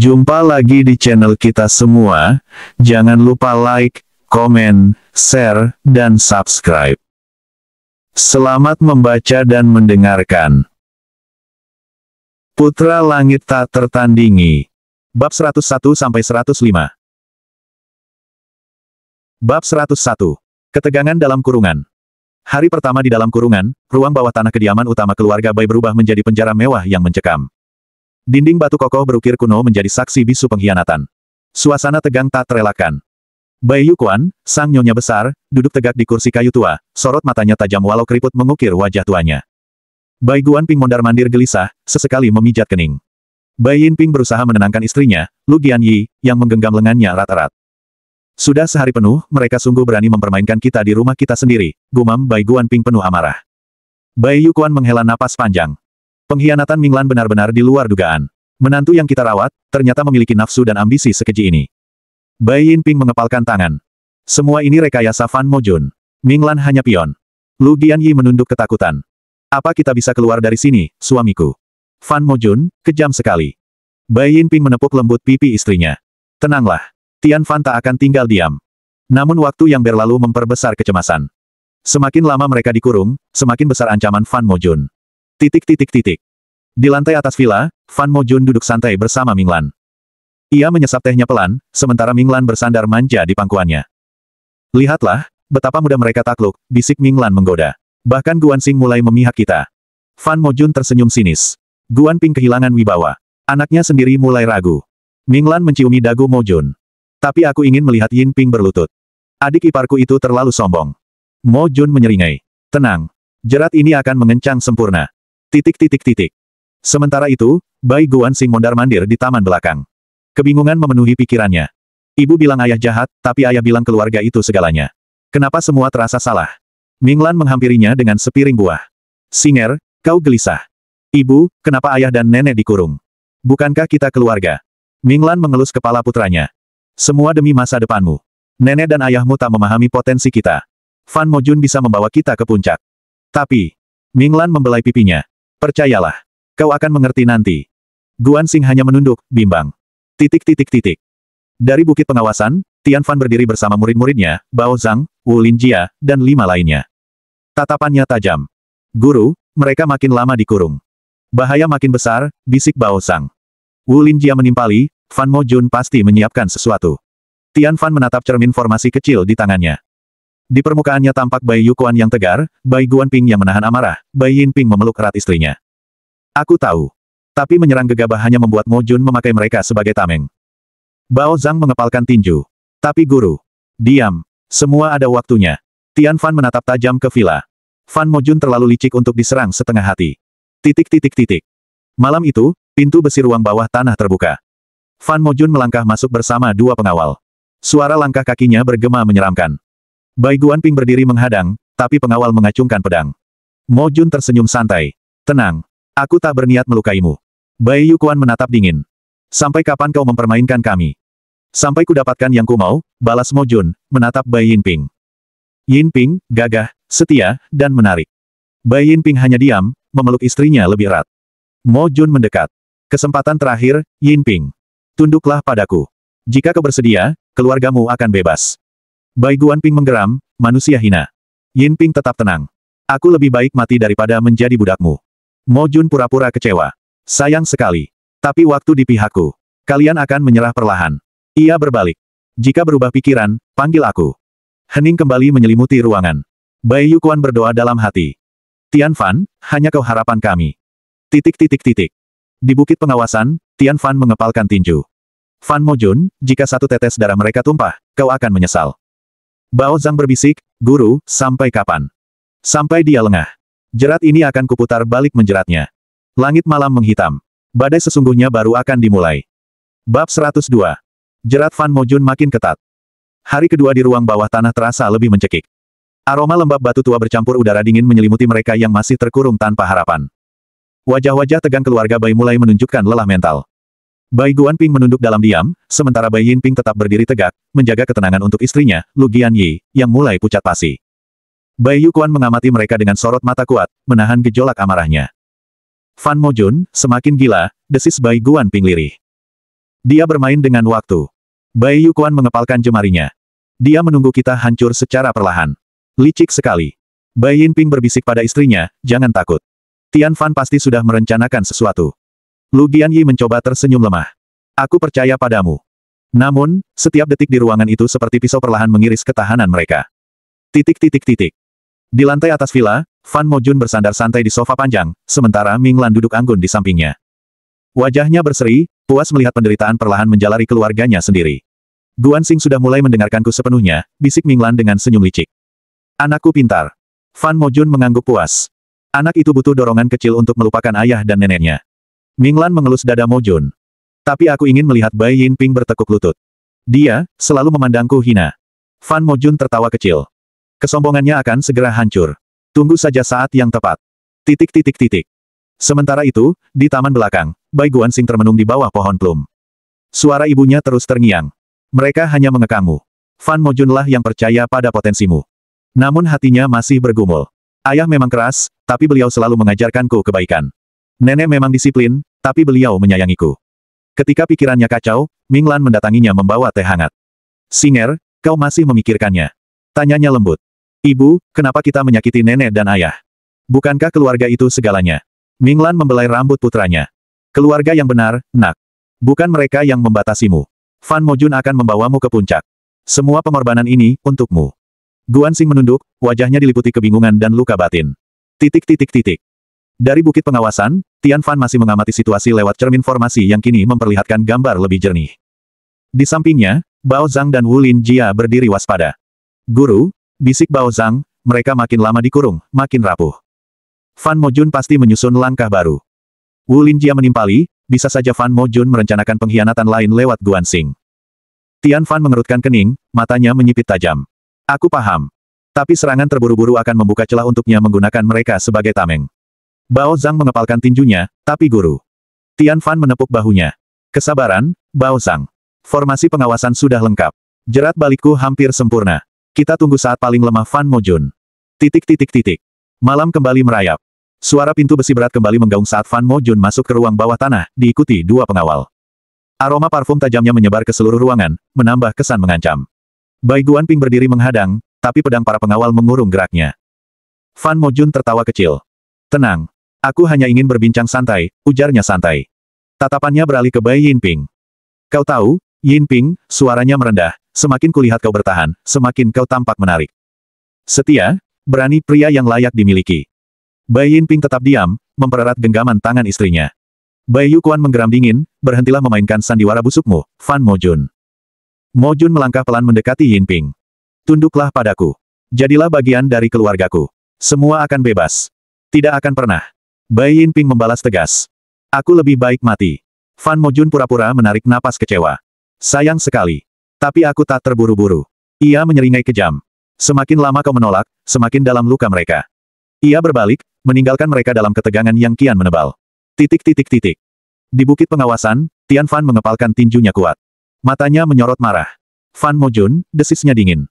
Jumpa lagi di channel kita semua, jangan lupa like, komen, share, dan subscribe. Selamat membaca dan mendengarkan. Putra Langit Tak Tertandingi. Bab 101-105. Bab 101. Ketegangan dalam kurungan. Hari pertama di dalam kurungan, ruang bawah tanah kediaman utama keluarga Bai berubah menjadi penjara mewah yang mencekam. Dinding batu kokoh berukir kuno menjadi saksi bisu pengkhianatan. Suasana tegang tak terelakkan. Bai Yuquan, sang nyonya besar, duduk tegak di kursi kayu tua, sorot matanya tajam walau keriput mengukir wajah tuanya. Bai Guanping mondar-mandir gelisah, sesekali memijat kening. Bai Yinping berusaha menenangkan istrinya, Lu Gianyi, yang menggenggam lengannya erat-erat. Sudah sehari penuh, mereka sungguh berani mempermainkan kita di rumah kita sendiri, gumam Bai Guanping penuh amarah. Bai Yuquan menghela napas panjang. Pengkhianatan Minglan benar-benar di luar dugaan. Menantu yang kita rawat, ternyata memiliki nafsu dan ambisi sekeji ini. Bai Yinping mengepalkan tangan. Semua ini rekayasa Fan Mojun. Minglan hanya pion. Lu Gianyi menunduk ketakutan. Apa kita bisa keluar dari sini, suamiku? Fan Mojun, kejam sekali. Bai Yinping menepuk lembut pipi istrinya. Tenanglah. Tian Fan tak akan tinggal diam. Namun waktu yang berlalu memperbesar kecemasan. Semakin lama mereka dikurung, semakin besar ancaman Fan Mojun. Di lantai atas villa, Fan Mojun duduk santai bersama Minglan. Ia menyesap tehnya pelan, sementara Minglan bersandar manja di pangkuannya. Lihatlah, betapa mudah mereka takluk, bisik Minglan menggoda. Bahkan Guanxing mulai memihak kita. Fan Mojun tersenyum sinis. Guanping kehilangan wibawa. Anaknya sendiri mulai ragu. Minglan menciumi dagu Mojun. Tapi aku ingin melihat Yinping berlutut. Adik iparku itu terlalu sombong. Mojun menyeringai. Tenang. Jerat ini akan mengencang sempurna. Sementara itu, Bai Guanxing mondar-mandir di taman belakang. Kebingungan memenuhi pikirannya. Ibu bilang ayah jahat, tapi ayah bilang keluarga itu segalanya. Kenapa semua terasa salah? Minglan menghampirinya dengan sepiring buah. Singer, kau gelisah. Ibu, kenapa ayah dan nenek dikurung? Bukankah kita keluarga? Minglan mengelus kepala putranya. Semua demi masa depanmu. Nenek dan ayahmu tak memahami potensi kita. Fan Mojun bisa membawa kita ke puncak. Tapi, Minglan membelai pipinya. Percayalah. Kau akan mengerti nanti. Guanxing hanya menunduk, bimbang. Dari bukit pengawasan, Tian Fan berdiri bersama murid-muridnya, Bao Zhang, Wu Linjia, dan 5 lainnya. Tatapannya tajam. Guru, mereka makin lama dikurung. Bahaya makin besar, bisik Bao Zhang. Wu Linjia menimpali, Fan Mojun pasti menyiapkan sesuatu. Tian Fan menatap cermin formasi kecil di tangannya. Di permukaannya tampak Bai Yuquan yang tegar, Bai Guanping yang menahan amarah, Bai Yinping memeluk erat istrinya. Aku tahu. Tapi menyerang gegabah hanya membuat Mojun memakai mereka sebagai tameng. Bao Zhang mengepalkan tinju. Tapi guru. Diam. Semua ada waktunya. Tian Fan menatap tajam ke villa. Fan Mojun terlalu licik untuk diserang setengah hati. Malam itu, pintu besi ruang bawah tanah terbuka. Fan Mojun melangkah masuk bersama 2 pengawal. Suara langkah kakinya bergema menyeramkan. Bai Guanping berdiri menghadang, tapi pengawal mengacungkan pedang. Mojun tersenyum santai. Tenang. Aku tak berniat melukaimu. Bai Yuquan menatap dingin. Sampai kapan kau mempermainkan kami? Sampai kudapatkan yang ku mau, balas Mojun, menatap Bai Yinping. Yinping, gagah, setia, dan menarik. Bai Yinping hanya diam, memeluk istrinya lebih erat. Mojun mendekat. Kesempatan terakhir, Yinping. Tunduklah padaku. Jika kau bersedia, keluargamu akan bebas. Bai Guanping menggeram, manusia hina. Yinping tetap tenang. Aku lebih baik mati daripada menjadi budakmu. Mojun pura-pura kecewa. Sayang sekali. Tapi waktu di pihakku. Kalian akan menyerah perlahan. Ia berbalik. Jika berubah pikiran, panggil aku. Hening kembali menyelimuti ruangan. Bai Yuquan berdoa dalam hati. Tian Fan, hanya kau harapan kami. Di bukit pengawasan, Tian Fan mengepalkan tinju. Fan Mojun, jika satu tetes darah mereka tumpah, kau akan menyesal. Bao Zhang berbisik, guru, sampai kapan? Sampai dia lengah. Jerat ini akan kuputar balik menjeratnya. Langit malam menghitam. Badai sesungguhnya baru akan dimulai. Bab 102. Jerat Fan Mojun makin ketat. Hari kedua di ruang bawah tanah terasa lebih mencekik. Aroma lembab batu tua bercampur udara dingin menyelimuti mereka yang masih terkurung tanpa harapan. Wajah-wajah tegang keluarga Bai mulai menunjukkan lelah mental. Bai Guanping menunduk dalam diam, sementara Bai Yinping tetap berdiri tegak, menjaga ketenangan untuk istrinya, Lu Gianyi, yang mulai pucat pasi. Bai Yuquan mengamati mereka dengan sorot mata kuat, menahan gejolak amarahnya. Fan Mojun, semakin gila, desis Bai Guanping lirih. Dia bermain dengan waktu. Bai Yukuan mengepalkan jemarinya. Dia menunggu kita hancur secara perlahan. Licik sekali. Bai Yinping berbisik pada istrinya, jangan takut. Tian Fan pasti sudah merencanakan sesuatu. Lu Gianyi mencoba tersenyum lemah. Aku percaya padamu. Namun, setiap detik di ruangan itu seperti pisau perlahan mengiris ketahanan mereka. Titik. Di lantai atas villa, Fan Mojun bersandar santai di sofa panjang, sementara Ming Lan duduk anggun di sampingnya. Wajahnya berseri, puas melihat penderitaan perlahan menjalari keluarganya sendiri. Guanxing sudah mulai mendengarkanku sepenuhnya, bisik Ming Lan dengan senyum licik. Anakku pintar. Fan Mojun mengangguk puas. Anak itu butuh dorongan kecil untuk melupakan ayah dan neneknya. Ming Lan mengelus dada Mojun. Tapi aku ingin melihat Bai Yinping bertekuk lutut. Dia, selalu memandangku hina. Fan Mojun tertawa kecil. Kesombongannya akan segera hancur. Tunggu saja saat yang tepat. Titik. Sementara itu, di taman belakang, Bai Guanxing termenung di bawah pohon plum. Suara ibunya terus terngiang. Mereka hanya mengekangmu. Fan Mojunlah yang percaya pada potensimu. Namun hatinya masih bergumul. Ayah memang keras, tapi beliau selalu mengajarkanku kebaikan. Nenek memang disiplin, tapi beliau menyayangiku. Ketika pikirannya kacau, Ming Lan mendatanginya membawa teh hangat. Singer, kau masih memikirkannya? Tanyanya lembut. Ibu, kenapa kita menyakiti nenek dan ayah? Bukankah keluarga itu segalanya? Ming Lan membelai rambut putranya. Keluarga yang benar, nak. Bukan mereka yang membatasimu. Fan Mojun akan membawamu ke puncak. Semua pengorbanan ini, untukmu. Guanxing menunduk, wajahnya diliputi kebingungan dan luka batin. Titik. Dari bukit pengawasan, Tian Fan masih mengamati situasi lewat cermin formasi yang kini memperlihatkan gambar lebih jernih. Di sampingnya, Bao Zhang dan Wu Lin Jia berdiri waspada. Guru, bisik Bao Zhang, mereka makin lama dikurung, makin rapuh. Fan Mojun pasti menyusun langkah baru. Wu Lin Jia menimpali, bisa saja Fan Mojun merencanakan pengkhianatan lain lewat Guanxing. Tian Fan mengerutkan kening, matanya menyipit tajam. Aku paham. Tapi serangan terburu-buru akan membuka celah untuknya menggunakan mereka sebagai tameng. Bao Zhang mengepalkan tinjunya, tapi guru. Tian Fan menepuk bahunya. Kesabaran, Bao Zhang. Formasi pengawasan sudah lengkap. Jerat balikku hampir sempurna. Kita tunggu saat paling lemah Fan Mojun. Titik. Malam kembali merayap. Suara pintu besi berat kembali menggaung saat Fan Mojun masuk ke ruang bawah tanah, diikuti dua pengawal. Aroma parfum tajamnya menyebar ke seluruh ruangan, menambah kesan mengancam. Bai Guanping berdiri menghadang, tapi pedang para pengawal mengurung geraknya. Fan Mojun tertawa kecil. Tenang. Aku hanya ingin berbincang santai, ujarnya santai. Tatapannya beralih ke Bai Yinping. Kau tahu, Yinping, suaranya merendah, semakin kulihat kau bertahan, semakin kau tampak menarik. Setia, berani pria yang layak dimiliki. Bai Yinping tetap diam, mempererat genggaman tangan istrinya. Bai Yukuan menggeram dingin, berhentilah memainkan sandiwara busukmu, Fan Mojun. Mojun melangkah pelan mendekati Yinping. Tunduklah padaku. Jadilah bagian dari keluargaku. Semua akan bebas. Tidak akan pernah. Bai Yinping membalas tegas. Aku lebih baik mati. Fan Mojun pura-pura menarik napas kecewa. Sayang sekali. Tapi aku tak terburu-buru. Ia menyeringai kejam. Semakin lama kau menolak, semakin dalam luka mereka. Ia berbalik, meninggalkan mereka dalam ketegangan yang kian menebal. Titik. Di bukit pengawasan, Tian Fan mengepalkan tinjunya kuat. Matanya menyorot marah. Fan Mojun, desisnya dingin.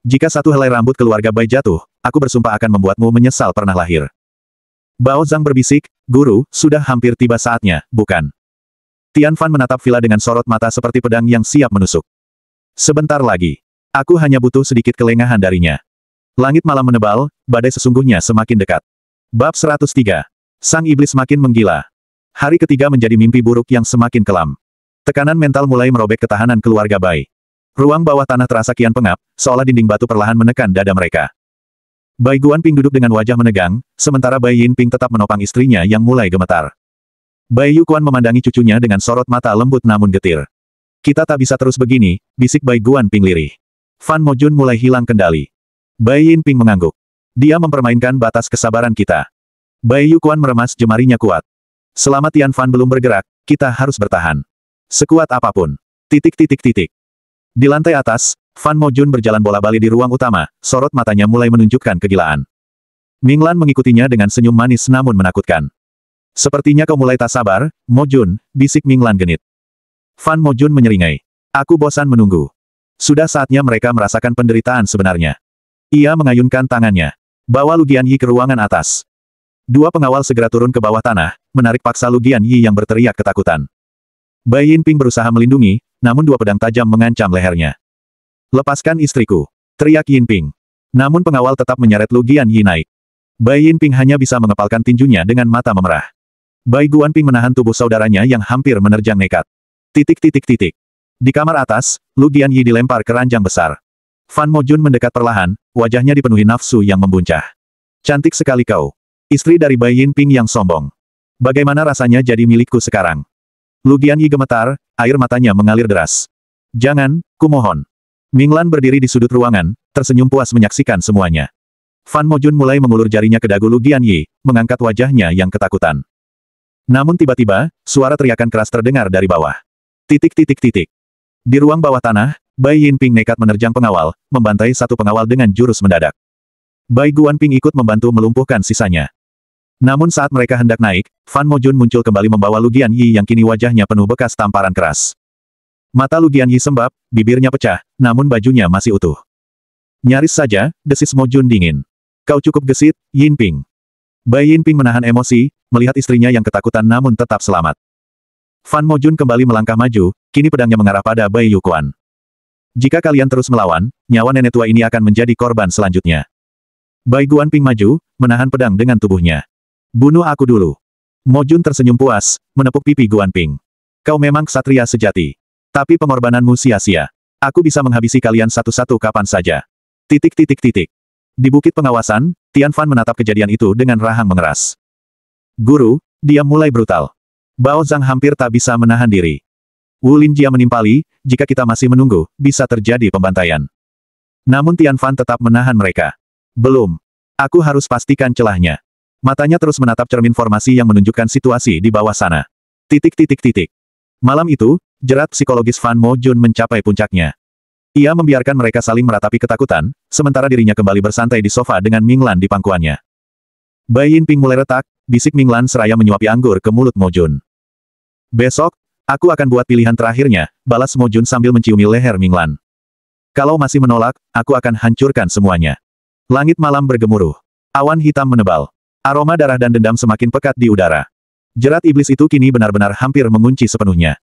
Jika satu helai rambut keluarga Bai jatuh, aku bersumpah akan membuatmu menyesal pernah lahir. Bao Zhang berbisik, guru, sudah hampir tiba saatnya, bukan? Tian Fan menatap villa dengan sorot mata seperti pedang yang siap menusuk. Sebentar lagi. Aku hanya butuh sedikit kelengahan darinya. Langit malam menebal, badai sesungguhnya semakin dekat. Bab 103. Sang iblis makin menggila. Hari ketiga menjadi mimpi buruk yang semakin kelam. Tekanan mental mulai merobek ketahanan keluarga Bai. Ruang bawah tanah terasa kian pengap, seolah dinding batu perlahan menekan dada mereka. Bai Guanping duduk dengan wajah menegang, sementara Bai Yinping tetap menopang istrinya yang mulai gemetar. Bai Yukuan memandangi cucunya dengan sorot mata lembut namun getir. Kita tak bisa terus begini, bisik Bai Guanping lirih. Fan Mojun mulai hilang kendali. Bai Yinping mengangguk. Dia mempermainkan batas kesabaran kita. Bai Yukuan meremas jemarinya kuat. Selama Tian Fan belum bergerak, kita harus bertahan. Sekuat apapun. Titik. Di lantai atas, Fan Mojun berjalan bola-balik di ruang utama, sorot matanya mulai menunjukkan kegilaan. Ming Lan mengikutinya dengan senyum manis namun menakutkan. Sepertinya kau mulai tak sabar, Mojun, bisik Ming Lan genit. Fan Mojun menyeringai. Aku bosan menunggu. Sudah saatnya mereka merasakan penderitaan sebenarnya. Ia mengayunkan tangannya. Bawa Lu Gianyi ke ruangan atas. Dua pengawal segera turun ke bawah tanah, menarik paksa Lu Gianyi yang berteriak ketakutan. Bai Yinping berusaha melindungi, namun dua pedang tajam mengancam lehernya. Lepaskan istriku, teriak Yinping. Namun pengawal tetap menyeret Lu Gianyi naik. Bai Yinping hanya bisa mengepalkan tinjunya dengan mata memerah. Bai Guanping menahan tubuh saudaranya yang hampir menerjang nekat. Di kamar atas, Lu Gianyi dilempar ke ranjang besar. Fan Mojun mendekat perlahan, wajahnya dipenuhi nafsu yang membuncah. Cantik sekali kau. Istri dari Bai Yinping yang sombong. Bagaimana rasanya jadi milikku sekarang? Lu Gianyi gemetar, air matanya mengalir deras. Jangan, kumohon. Minglan berdiri di sudut ruangan, tersenyum puas menyaksikan semuanya. Fan Mojun mulai mengulur jarinya ke dagu Lu Gianyi, mengangkat wajahnya yang ketakutan. Namun tiba-tiba, suara teriakan keras terdengar dari bawah. Di ruang bawah tanah, Bai Yinping nekat menerjang pengawal, membantai satu pengawal dengan jurus mendadak. Bai Guanping ikut membantu melumpuhkan sisanya. Namun saat mereka hendak naik, Fan Mojun muncul kembali membawa Lu Gianyi yang kini wajahnya penuh bekas tamparan keras. Mata Lu Gianyi sembab, bibirnya pecah, namun bajunya masih utuh. Nyaris saja, desis Mojun dingin. Kau cukup gesit, Yinping. Bai Yinping menahan emosi, melihat istrinya yang ketakutan namun tetap selamat. Fan Mojun kembali melangkah maju, kini pedangnya mengarah pada Bai Yuquan. Jika kalian terus melawan, nyawa nenek tua ini akan menjadi korban selanjutnya. Bai Guanping maju, menahan pedang dengan tubuhnya. Bunuh aku dulu. Mojun tersenyum puas, menepuk pipi Guanping. Kau memang ksatria sejati. Tapi pengorbananmu sia-sia. Aku bisa menghabisi kalian satu-satu kapan saja. Di bukit pengawasan, Tian Fan menatap kejadian itu dengan rahang mengeras. Guru, dia mulai brutal. Bao Zhang hampir tak bisa menahan diri. Wu Linjia menimpali, jika kita masih menunggu, bisa terjadi pembantaian. Namun Tian Fan tetap menahan mereka. Belum. Aku harus pastikan celahnya. Matanya terus menatap cermin formasi yang menunjukkan situasi di bawah sana. Malam itu, jerat psikologis Fan Mojun mencapai puncaknya. Ia membiarkan mereka saling meratapi ketakutan, sementara dirinya kembali bersantai di sofa dengan Minglan di pangkuannya. Bai Yinping mulai retak, bisik Minglan seraya menyuapi anggur ke mulut Mojun. Besok, aku akan buat pilihan terakhirnya, balas Mojun sambil menciumi leher Minglan. Kalau masih menolak, aku akan hancurkan semuanya. Langit malam bergemuruh. Awan hitam menebal. Aroma darah dan dendam semakin pekat di udara. Jerat iblis itu kini benar-benar hampir mengunci sepenuhnya.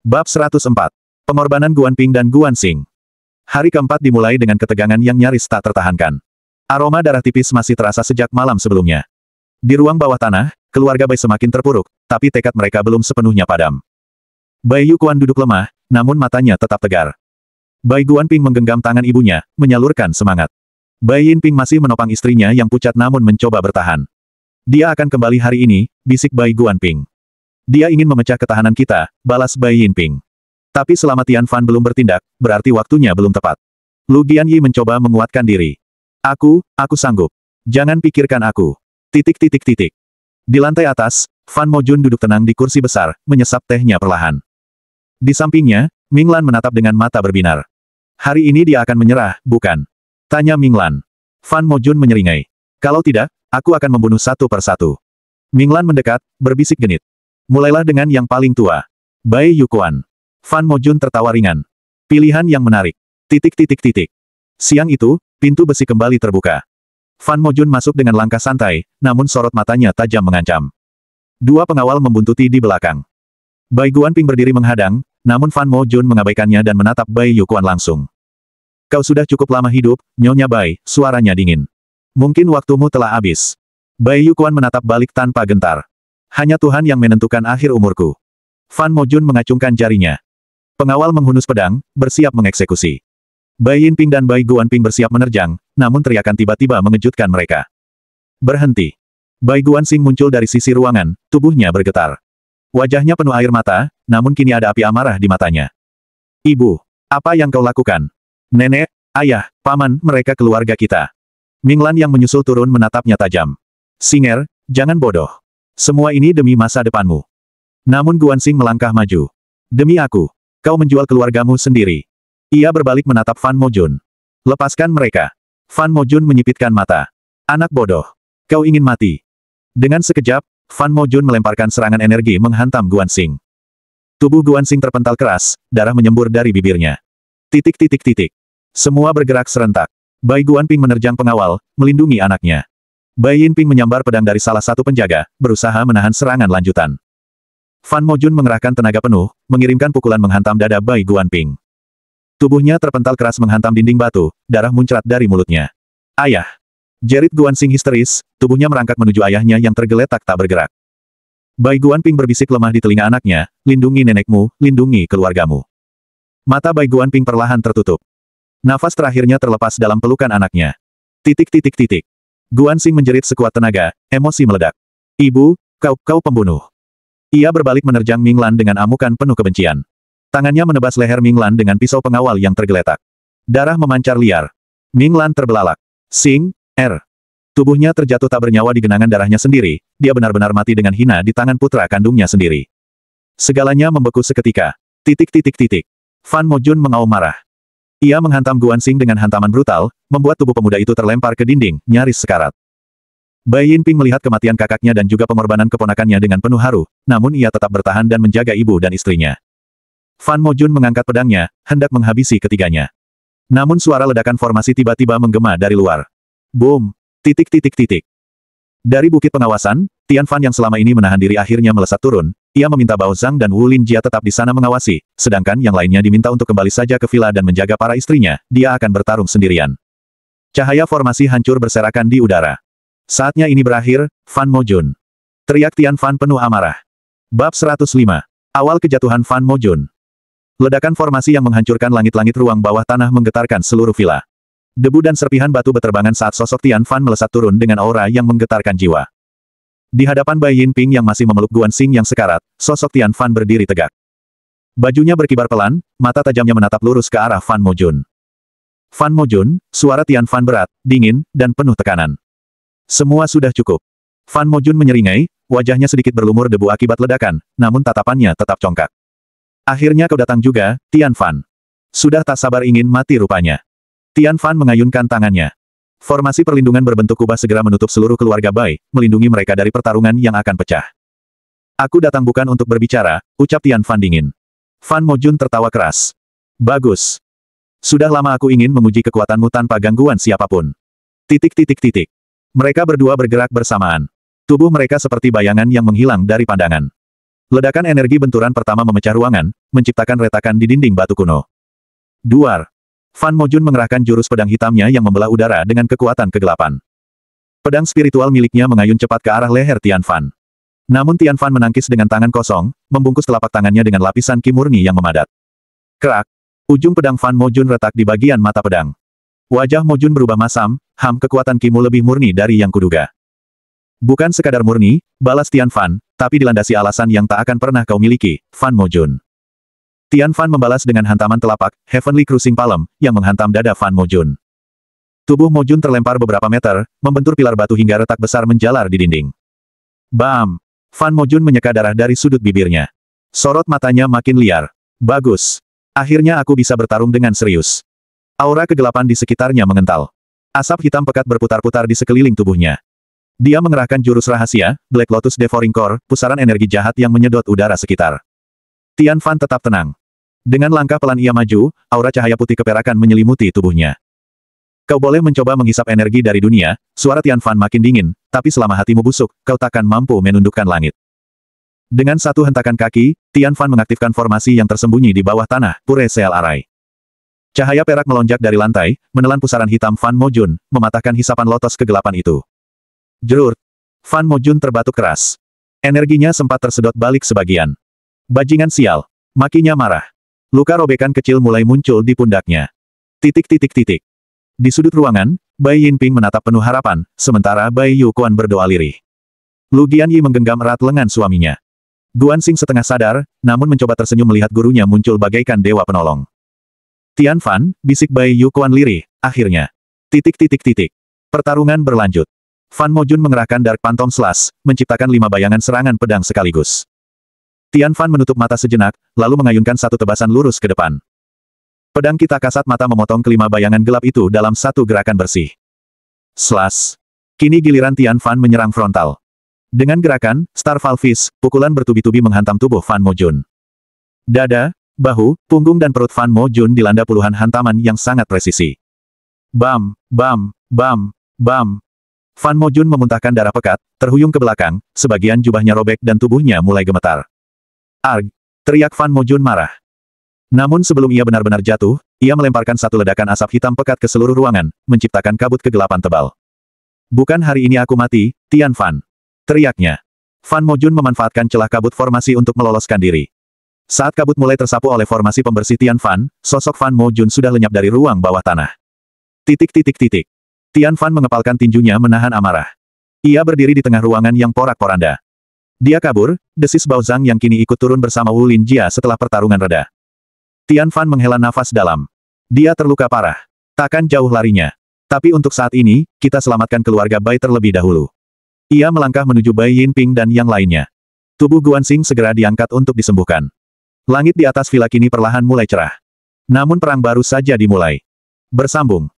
Bab 104. Pengorbanan Guanping dan Guanxing. Hari keempat dimulai dengan ketegangan yang nyaris tak tertahankan. Aroma darah tipis masih terasa sejak malam sebelumnya. Di ruang bawah tanah, keluarga Bai semakin terpuruk, tapi tekad mereka belum sepenuhnya padam. Bai Yuquan duduk lemah, namun matanya tetap tegar. Bai Guanping menggenggam tangan ibunya, menyalurkan semangat. Bai Yinping masih menopang istrinya yang pucat namun mencoba bertahan. Dia akan kembali hari ini, bisik Bai Guanping. Dia ingin memecah ketahanan kita, balas Bai Yinping. Tapi selama Tian Fan belum bertindak, berarti waktunya belum tepat. Lu Gianyi mencoba menguatkan diri. Aku sanggup. Jangan pikirkan aku. Di lantai atas, Fan Mojun duduk tenang di kursi besar, menyesap tehnya perlahan. Di sampingnya, Minglan menatap dengan mata berbinar. Hari ini dia akan menyerah, bukan? Tanya Minglan. Fan Mojun menyeringai. Kalau tidak, aku akan membunuh satu persatu. Minglan mendekat, berbisik genit. Mulailah dengan yang paling tua. Bai Yuquan. Fan Mojun tertawa ringan. Pilihan yang menarik. Siang itu, pintu besi kembali terbuka. Fan Mojun masuk dengan langkah santai, namun sorot matanya tajam mengancam. Dua pengawal membuntuti di belakang. Bai Guanping berdiri menghadang, namun Fan Mojun mengabaikannya dan menatap Bai Yuquan langsung. Kau sudah cukup lama hidup, Nyonya Bai, suaranya dingin. Mungkin waktumu telah habis. Bai Yuquan menatap balik tanpa gentar. Hanya Tuhan yang menentukan akhir umurku. Fan Mojun mengacungkan jarinya. Pengawal menghunus pedang, bersiap mengeksekusi. Bai Yinping dan Bai Guanping bersiap menerjang, namun teriakan tiba-tiba mengejutkan mereka. Berhenti. Bai Guanxing muncul dari sisi ruangan, tubuhnya bergetar. Wajahnya penuh air mata, namun kini ada api amarah di matanya. Ibu, apa yang kau lakukan? Nenek, ayah, paman, mereka keluarga kita. Minglan yang menyusul turun menatapnya tajam. Singer, jangan bodoh. Semua ini demi masa depanmu. Namun Guanxing melangkah maju. Demi aku, kau menjual keluargamu sendiri. Ia berbalik menatap Fan Mojun. Lepaskan mereka. Fan Mojun menyipitkan mata. Anak bodoh. Kau ingin mati. Dengan sekejap, Fan Mojun melemparkan serangan energi menghantam Guanxing. Tubuh Guanxing terpental keras, darah menyembur dari bibirnya. Semua bergerak serentak. Bai Guanping menerjang pengawal, melindungi anaknya. Bai Yinping menyambar pedang dari salah satu penjaga, berusaha menahan serangan lanjutan. Fan Mojun mengerahkan tenaga penuh, mengirimkan pukulan menghantam dada Bai Guanping. Tubuhnya terpental keras menghantam dinding batu, darah muncrat dari mulutnya. Ayah! Jerit Guansing histeris, tubuhnya merangkak menuju ayahnya yang tergeletak tak bergerak. Bai Guanping berbisik lemah di telinga anaknya, lindungi nenekmu, lindungi keluargamu. Mata Bai Guanping perlahan tertutup. Nafas terakhirnya terlepas dalam pelukan anaknya. Guansing menjerit sekuat tenaga, emosi meledak. Ibu, kau pembunuh. Ia berbalik menerjang Minglan dengan amukan penuh kebencian. Tangannya menebas leher Minglan dengan pisau pengawal yang tergeletak. Darah memancar liar. Minglan terbelalak. Sing, Tubuhnya terjatuh tak bernyawa di genangan darahnya sendiri, dia benar-benar mati dengan hina di tangan putra kandungnya sendiri. Segalanya membeku seketika. Fan Mojun mengaum marah. Ia menghantam Guansing dengan hantaman brutal, membuat tubuh pemuda itu terlempar ke dinding, nyaris sekarat. Bai Yinping melihat kematian kakaknya dan juga pengorbanan keponakannya dengan penuh haru, namun ia tetap bertahan dan menjaga ibu dan istrinya. Fan Mojun mengangkat pedangnya, hendak menghabisi ketiganya. Namun suara ledakan formasi tiba-tiba menggema dari luar. Boom! Dari bukit pengawasan, Tian Fan yang selama ini menahan diri akhirnya melesat turun, ia meminta Bao Zhang dan Wu Linjia tetap di sana mengawasi, sedangkan yang lainnya diminta untuk kembali saja ke villa dan menjaga para istrinya, dia akan bertarung sendirian. Cahaya formasi hancur berserakan di udara. Saatnya ini berakhir, Fan Mojun. Teriak Tian Fan penuh amarah. Bab 105. Awal kejatuhan Fan Mojun. Ledakan formasi yang menghancurkan langit-langit ruang bawah tanah menggetarkan seluruh villa. Debu dan serpihan batu beterbangan saat sosok Tian Fan melesat turun dengan aura yang menggetarkan jiwa. Di hadapan Bai Yinping yang masih memeluk Guansing yang sekarat, sosok Tian Fan berdiri tegak. Bajunya berkibar pelan, mata tajamnya menatap lurus ke arah Fan Mojun. Fan Mojun, suara Tian Fan berat, dingin, dan penuh tekanan. Semua sudah cukup. Fan Mojun menyeringai, wajahnya sedikit berlumur debu akibat ledakan, namun tatapannya tetap congkak. Akhirnya kau datang juga, Tian Fan. Sudah tak sabar ingin mati rupanya. Tian Fan mengayunkan tangannya. Formasi perlindungan berbentuk kubah segera menutup seluruh keluarga Bai, melindungi mereka dari pertarungan yang akan pecah. Aku datang bukan untuk berbicara, ucap Tian Fan dingin. Fan Mojun tertawa keras. Bagus. Sudah lama aku ingin menguji kekuatanmu tanpa gangguan siapapun. Mereka berdua bergerak bersamaan. Tubuh mereka seperti bayangan yang menghilang dari pandangan. Ledakan energi benturan pertama memecah ruangan, menciptakan retakan di dinding batu kuno. Duar. Fan Mojun mengerahkan jurus pedang hitamnya yang membelah udara dengan kekuatan kegelapan. Pedang spiritual miliknya mengayun cepat ke arah leher Tian Fan. Namun Tian Fan menangkis dengan tangan kosong, membungkus telapak tangannya dengan lapisan ki murni yang memadat. Kerak. Ujung pedang Fan Mojun retak di bagian mata pedang. Wajah Mojun berubah masam, kekuatan kimu lebih murni dari yang kuduga. Bukan sekadar murni, balas Tian Fan, tapi dilandasi alasan yang tak akan pernah kau miliki, Fan Mojun. Tian Fan membalas dengan hantaman telapak, Heavenly Crushing Palm, yang menghantam dada Fan Mojun. Tubuh Mojun terlempar beberapa meter, membentur pilar batu hingga retak besar menjalar di dinding. Bam! Fan Mojun menyeka darah dari sudut bibirnya. Sorot matanya makin liar. Bagus. Akhirnya aku bisa bertarung dengan serius. Aura kegelapan di sekitarnya mengental. Asap hitam pekat berputar-putar di sekeliling tubuhnya. Dia mengerahkan jurus rahasia, Black Lotus Devouring Core, pusaran energi jahat yang menyedot udara sekitar. Tian Fan tetap tenang. Dengan langkah pelan ia maju, aura cahaya putih keperakan menyelimuti tubuhnya. Kau boleh mencoba menghisap energi dari dunia, suara Tian Fan makin dingin, tapi selama hatimu busuk, kau takkan mampu menundukkan langit. Dengan satu hentakan kaki, Tian Fan mengaktifkan formasi yang tersembunyi di bawah tanah, Pure Seal Array. Cahaya perak melonjak dari lantai, menelan pusaran hitam Fan Mojun, mematahkan hisapan lotos kegelapan itu. Jerut! Fan Mojun terbatuk keras. Energinya sempat tersedot balik sebagian. Bajingan sial! Makinya marah. Luka robekan kecil mulai muncul di pundaknya. Di sudut ruangan, Bai Yinping menatap penuh harapan, sementara Bai Yuquan berdoa lirih. Lu Gianyi menggenggam erat lengan suaminya. Guansing setengah sadar, namun mencoba tersenyum melihat gurunya muncul bagaikan dewa penolong. Tian Fan, bisik Bai Yuquan lirih, akhirnya. Pertarungan berlanjut. Fan Mojun mengerahkan Dark Phantom Slash, menciptakan 5 bayangan serangan pedang sekaligus. Tian Fan menutup mata sejenak, lalu mengayunkan satu tebasan lurus ke depan. Pedang kita kasat mata memotong kelima bayangan gelap itu dalam satu gerakan bersih. Slash. Kini giliran Tian Fan menyerang frontal. Dengan gerakan, Starfall Fist, pukulan bertubi-tubi menghantam tubuh Fan Mojun. Dada, bahu, punggung dan perut Fan Mojun dilanda puluhan hantaman yang sangat presisi. Bam, bam, bam, bam. Fan Mojun memuntahkan darah pekat, terhuyung ke belakang, sebagian jubahnya robek dan tubuhnya mulai gemetar. Arg! Teriak Fan Mojun marah. Namun sebelum ia benar-benar jatuh, ia melemparkan satu ledakan asap hitam pekat ke seluruh ruangan, menciptakan kabut kegelapan tebal. Bukan hari ini aku mati, Tian Fan. Teriaknya. Fan Mojun memanfaatkan celah kabut formasi untuk meloloskan diri. Saat kabut mulai tersapu oleh formasi pembersih Tian Fan, sosok Fan Mojun sudah lenyap dari ruang bawah tanah. Tian Fan mengepalkan tinjunya menahan amarah. Ia berdiri di tengah ruangan yang porak-poranda. Dia kabur, desis Baozhang yang kini ikut turun bersama Wu Linjia setelah pertarungan reda. Tian Fan menghela nafas dalam. Dia terluka parah. Takkan jauh larinya. Tapi untuk saat ini, kita selamatkan keluarga Bai terlebih dahulu. Ia melangkah menuju Bai Yinping dan yang lainnya. Tubuh Guanxing segera diangkat untuk disembuhkan. Langit di atas villa kini perlahan mulai cerah. Namun perang baru saja dimulai. Bersambung.